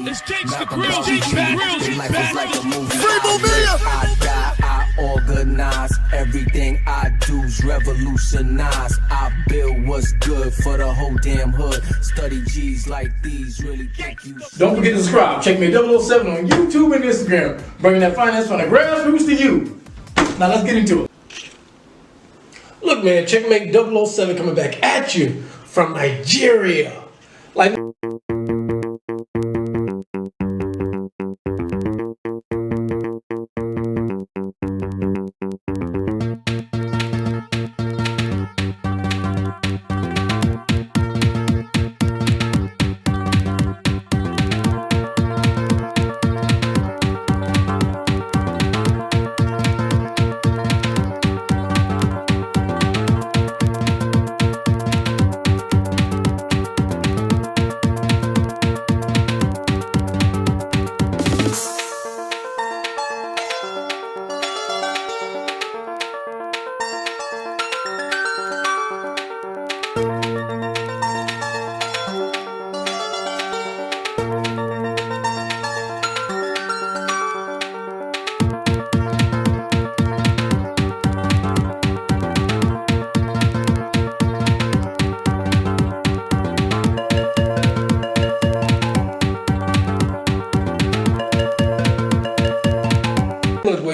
It's Gangsta Grills back. Life is like a movie. I die, I organize. Everything I do's revolutionize. I build what's good for the whole damn hood. Study G's like these really think you. Don't forget to subscribe. Checkmate 007 on YouTube and Instagram. Bringing that finance from the grassroots to you. Now let's get into it. Look, man, Checkmate 007 coming back at you from Nigeria. Like.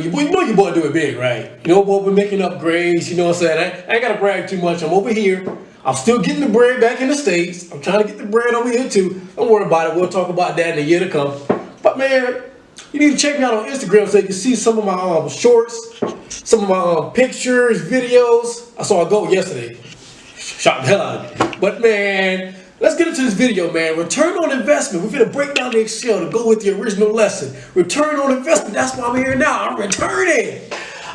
You know your boy do it big, right? You know, boy, we're making upgrades, you know what I'm saying? I ain't gotta brag too much. I'm over here. I'm still getting the bread back in the States. I'm trying to get the bread over here too. Don't worry about it. We'll talk about that in the year to come. But man, you need to check me out on Instagram so you can see some of my shorts, some of my pictures, videos. I saw a goat yesterday. Shot the hell out of me. But man, let's get into this video, man. Return on investment. We're gonna break down the Excel to go with the original lesson. Return on investment. That's why I'm here now. I'm returning.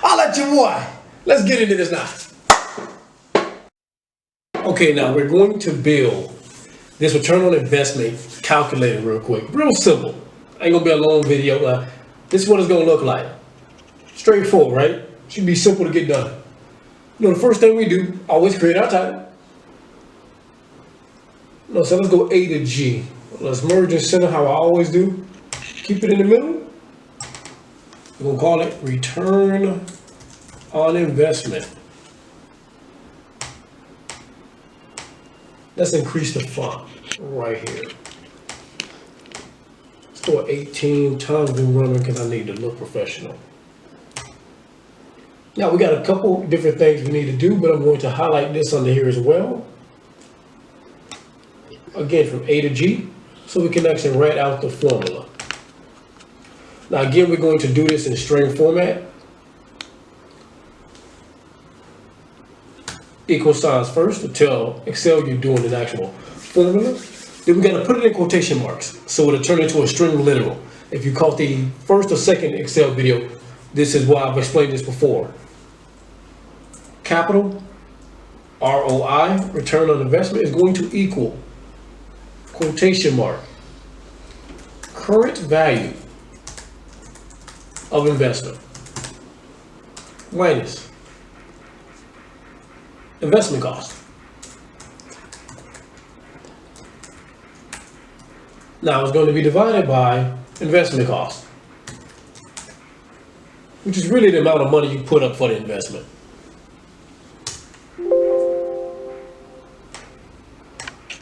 I'll let you boy. Let's get into this now. Okay, now we're going to build this return on investment calculator real quick. Real simple. Ain't gonna be a long video. This is what it's gonna look like. Straightforward, right? Should be simple to get done. You know, the first thing we do, always create our title. No, so let's go A to G. Let's merge and center how I always do. Keep it in the middle. We're gonna call it return on investment. Let's increase the font right here. Let's go at 18. Time's been running because I need to look professional. Now we got a couple different things we need to do, but I'm going to highlight this under here as well. Again, from A to G, so we can actually write out the formula. Now again, we're going to do this in string format. Equal signs first to tell Excel you're doing an actual formula. Then we got to put it in quotation marks, so it'll turn into a string literal. If you caught the first or second Excel video, this is why I've explained this before. Capital ROI, return on investment, is going to equal quotation mark current value of investment minus investment cost. Now it's going to be divided by investment cost, which is really the amount of money you put up for the investment.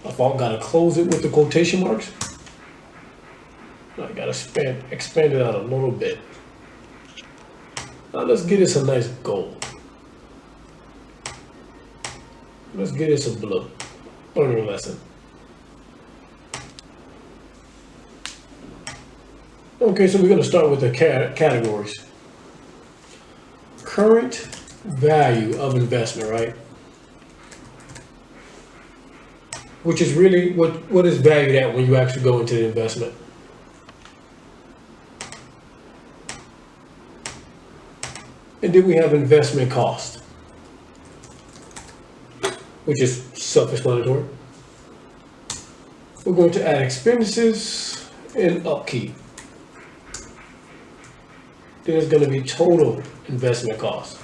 I've got to close it with the quotation marks. I got to expand it out a little bit. Now let's get us a nice gold. Let's get us a blue learning lesson. Okay, so we're going to start with the categories. Current value of investment, right? Which is really what is valued at when you actually go into the investment. And then we have investment cost, which is self-explanatory. We're going to add expenses and upkeep. Then it's going to be total investment cost.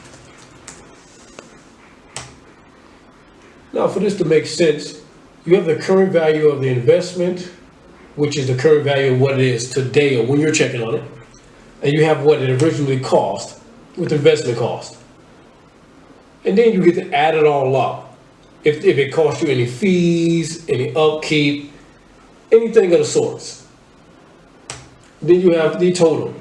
Now for this to make sense, you have the current value of the investment which is the current value of what it is today or when you're checking on it. And you have what it originally cost with investment cost. And then you get to add it all up. If it costs you any fees, any upkeep, anything of the sorts. Then you have the total,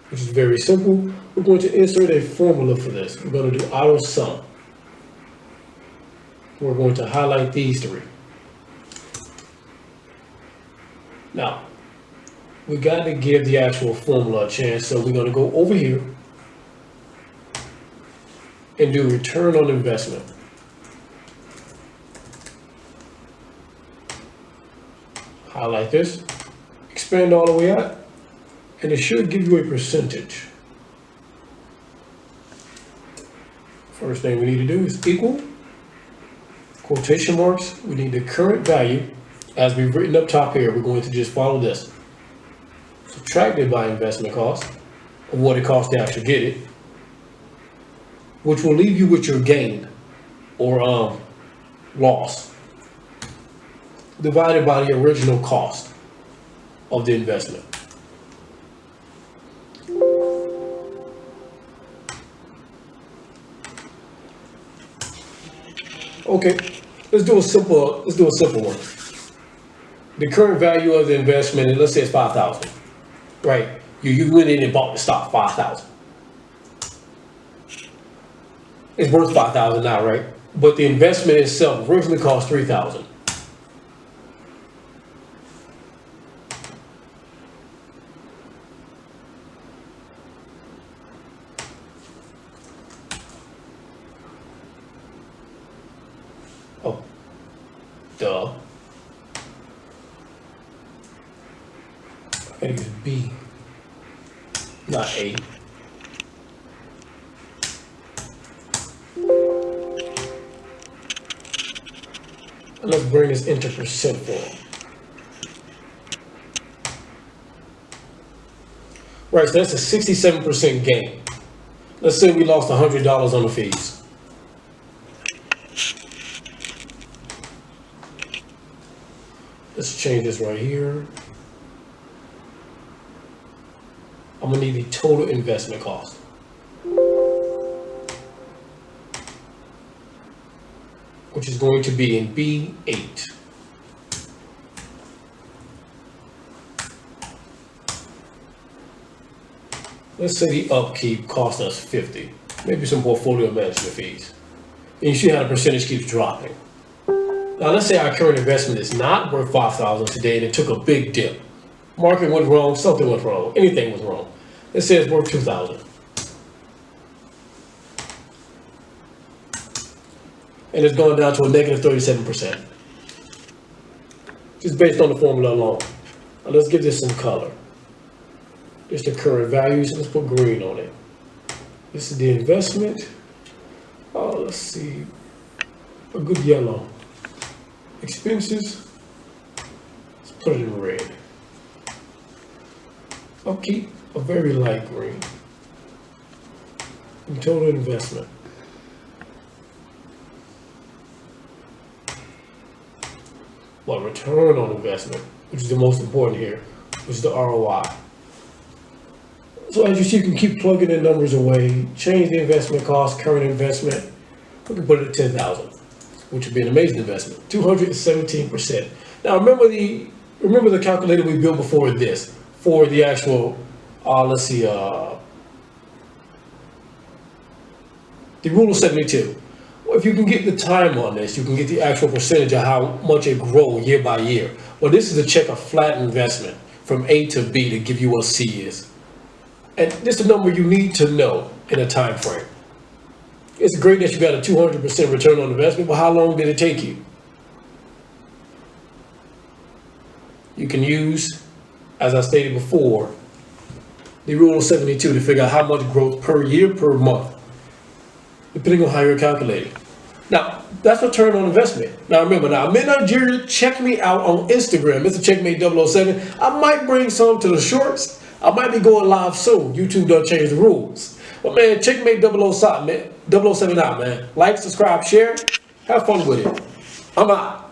which is very simple. We're going to insert a formula for this. We're going to do auto sum. We're going to highlight these three. Now, we got to give the actual formula a chance, so we're going to go over here and do return on investment. Highlight this, expand all the way out, and it should give you a percentage. First thing we need to do is equal, quotation marks, we need the current value. As we've written up top here, we're going to just follow this. Subtracted by investment cost, of what it costs to actually get it, which will leave you with your gain or loss, divided by the original cost of the investment. Okay, let's do a simple one. The current value of the investment, and let's say it's 5,000, right? You went in and bought the stock 5,000. It's worth 5,000 now, right? But the investment itself originally cost 3,000. Oh, duh. I gotta use B, not A. And let's bring this into percent form. Right, so that's a 67% gain. Let's say we lost $100 on the fees. Let's change this right here. I'm gonna need the total investment cost. Which is going to be in B8. Let's say the upkeep cost us 50, maybe some portfolio management fees. And you see how the percentage keeps dropping. Now let's say our current investment is not worth 5,000 today and it took a big dip. Market went wrong, something went wrong, anything was wrong. Let's say it's worth 2,000. And it's gone down to a negative 37%. Just based on the formula alone. Now let's give this some color. This is the current value, so let's put green on it. This is the investment. Oh, let's see. A good yellow. Expenses. Let's put it in red. Upkeep, a very light green. And total investment. Well, return on investment, which is the most important here, which is the ROI. So as you see, you can keep plugging in numbers away, change the investment cost, current investment. We can put it at 10,000, which would be an amazing investment, 217%. Now remember the calculator we built before this, for the actual, let's see, the rule of 72. Well, if you can get the time on this, you can get the actual percentage of how much it grows year by year. Well, this is to check a flat investment from A to B to give you what C is. And this is a number you need to know in a time frame. It's great that you got a 200% return on investment, but how long did it take you? You can use, as I stated before, the rule of 72 to figure out how much growth per year, per month, depending on how you're calculating. Now, that's return on investment. Now remember, I'm in Nigeria. Check me out on Instagram, Mr.Checkmate 007. I might bring some to the shorts. I might be going live soon. YouTube done change the rules. But man, Checkmate 007 out, man. Like, subscribe, share. Have fun with it. I'm out.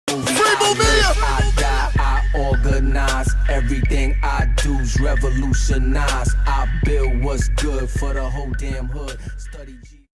I die, I organize. Everything I do's revolutionize. I build what's good for the whole damn hood. Study G.